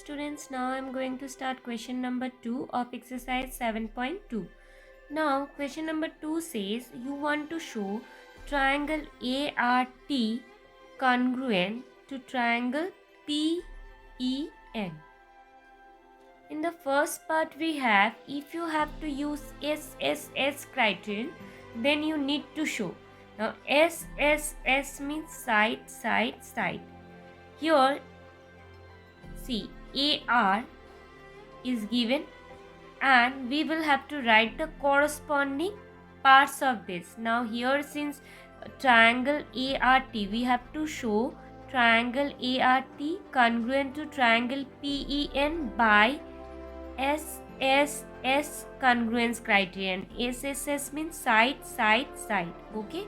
students, now I am going to start question number 2 of exercise 7.2. Now question number 2 says you want to show triangle ART congruent to triangle PEN. In the first part we have, if you have to use SSS criterion, then you need to show. Now SSS means side, side, side. Here see AR is given and we will have to write the corresponding parts of this. Now here, since triangle ART, we have to show triangle ART congruent to triangle PEN by SSS congruence criterion. SSS means side, side, side. Okay,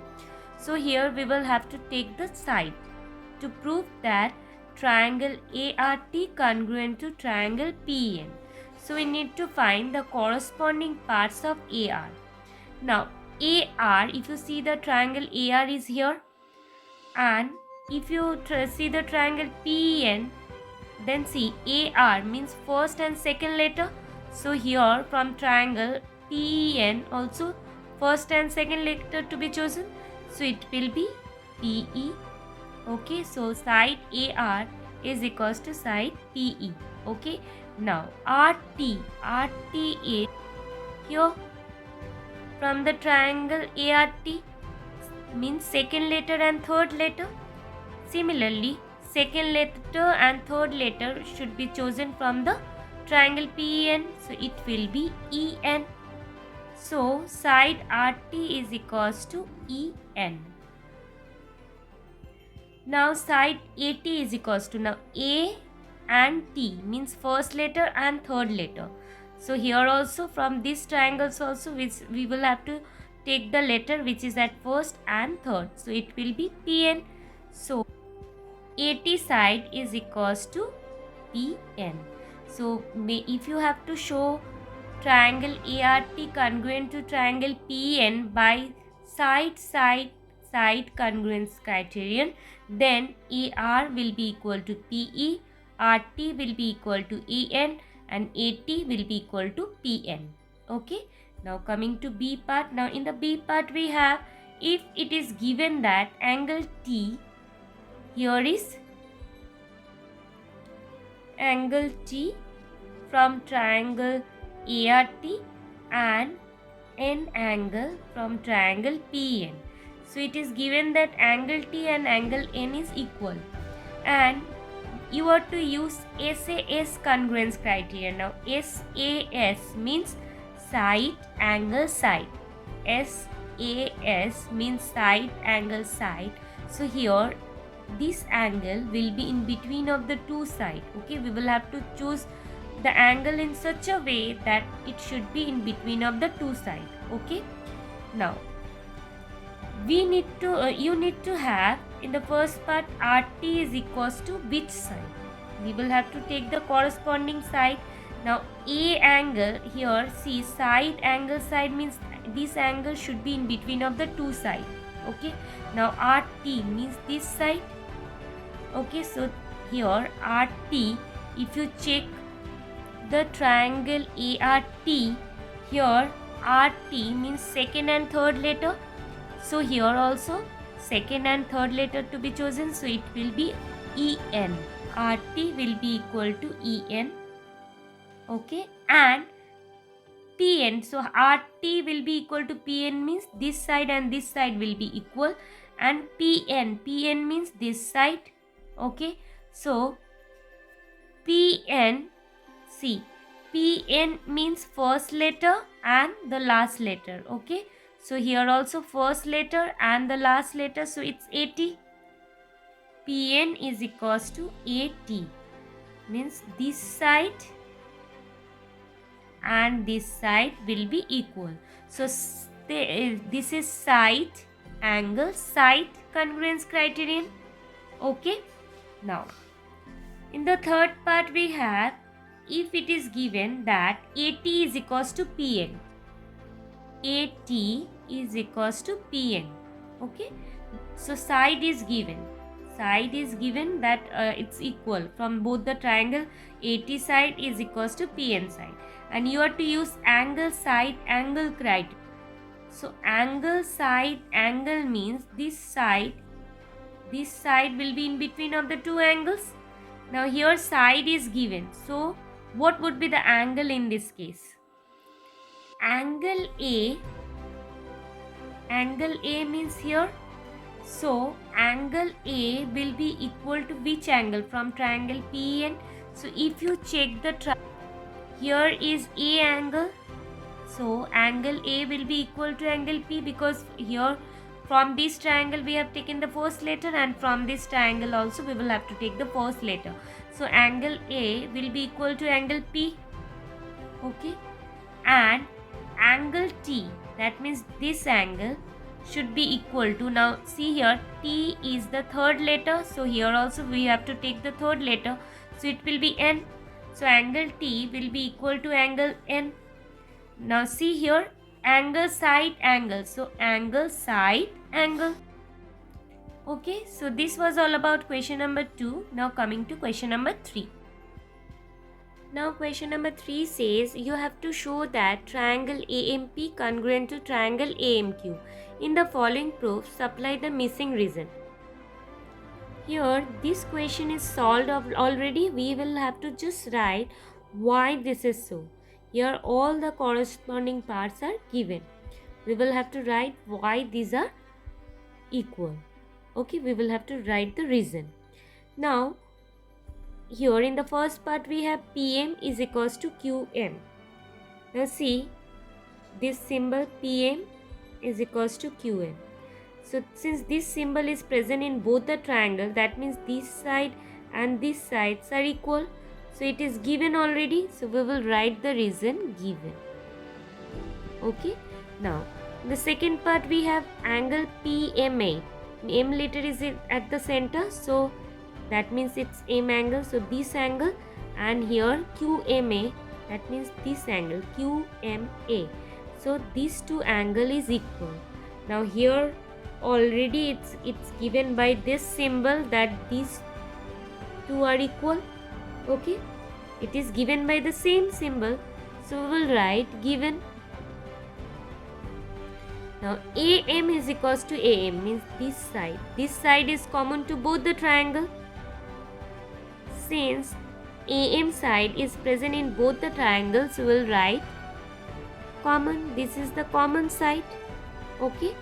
so here we will have to take the side to prove that triangle ART congruent to triangle PEN. So we need to find the corresponding parts of AR. Now AR, if you see the triangle AR is here, and if you see the triangle PEN, then see AR means first and second letter. So here from triangle PEN also first and second letter to be chosen. So it will be PE. Okay, so side AR is equals to side PE. Okay, now RT is here from the triangle ART means second letter and third letter. Similarly, second letter and third letter should be chosen from the triangle PEN, so it will be EN. So side RT is equals to EN. Now side AT is equals to, now A and T means first letter and third letter. So here also from these triangles also we will have to take the letter which is at first and third. So it will be PN. So AT side is equals to PN. So if you have to show triangle ART congruent to triangle PN by side, side, side congruence criterion, then AR will be equal to PE, RT will be equal to EN, and AT will be equal to PN. Okay, now coming to B part. Now in the B part we have, if it is given that angle T, here is angle T from triangle ART and an angle from triangle PN. So it is given that angle T and angle N is equal, and you are to use SAS congruence criterion. Now SAS means side, angle, side. SAS means side, angle, side. So here this angle will be in between of the two sides. Okay, we will have to choose the angle in such a way that it should be in between of the two sides. Okay, now we need to you need to have in the first part RT is equals to which side. We will have to take the corresponding side. Now A angle, here see side, angle, side means this angle should be in between of the two sides. Okay, now RT means this side. Okay, so here RT, if you check the triangle ART, here RT means second and third letter. So here also second and third letter to be chosen. So it will be EN. RT will be equal to EN. Okay, and PN. So RT will be equal to PN means this side and this side will be equal, and PN means this side. Okay, so PN, see PN means first letter and the last letter. Okay, so here also first letter and the last letter, so it's AT. PN is equals to AT, means this side and this side will be equal. So this is side, angle, side congruence criterion. Okay, now in the third part we have, if it is given that AT is equals to PN, AT is equals to PN. Okay, so side is given, side is given that it's equal from both the triangle. AT side is equals to PN side, and you are to use angle side angle criteria. So angle side angle means this side will be in between of the two angles. Now here side is given, so what would be the angle in this case? Angle A means here, so angle A will be equal to which angle from triangle PN? So if you check the here is A angle, so angle A will be equal to angle P, because here from this triangle we have taken the first letter, and from this triangle also we will have to take the first letter. So angle A will be equal to angle P. Okay, and angle T, that means this angle should be equal to, now see here T is the third letter, so here also we have to take the third letter, so it will be N. So angle T will be equal to angle N. Now see here angle side angle, so angle side angle. Okay, so this was all about question number 2. Now coming to question number 3. Now question number 3 says you have to show that triangle AMP congruent to triangle AMQ. In the following proof, supply the missing reason. Here this question is solved already. We will have to just write why this is so. Here all the corresponding parts are given. We will have to write why these are equal. Okay, we will have to write the reason. Now here in the first part we have PM is equals to QM. Now see this symbol PM is equals to QM. So since this symbol is present in both the triangle, that means this side and this sides are equal. So it is given already. So we will write the reason given. Okay. Now the second part we have angle PMA. M letter is at the center. So that means it's M angle. So this angle, and here QMA, that means this angle QMA. So these two angle is equal. Now here already it's given by this symbol that these two are equal. Okay, it is given by the same symbol, so we will write given. Now AM is equals to AM means this side is common to both the triangle. Since AM side is present in both the triangles, we will write common. This is the common side. Okay.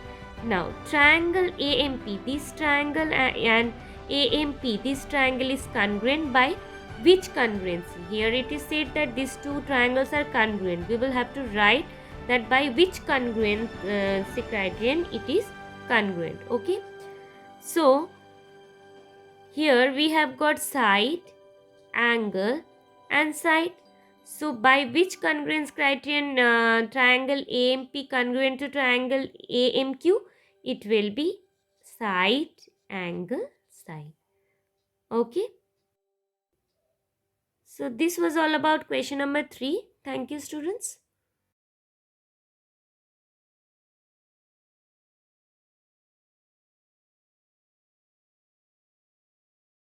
Now triangle AMP, this triangle and AMP, this triangle is congruent by which congruency? Here it is said that these two triangles are congruent. We will have to write that by which congruency criterion it is congruent. Okay. So here we have got side, angle and side. So by which congruence criterion triangle AMP congruent to triangle AMQ? It will be side, angle, side. Okay. So this was all about question number 3. Thank you, students.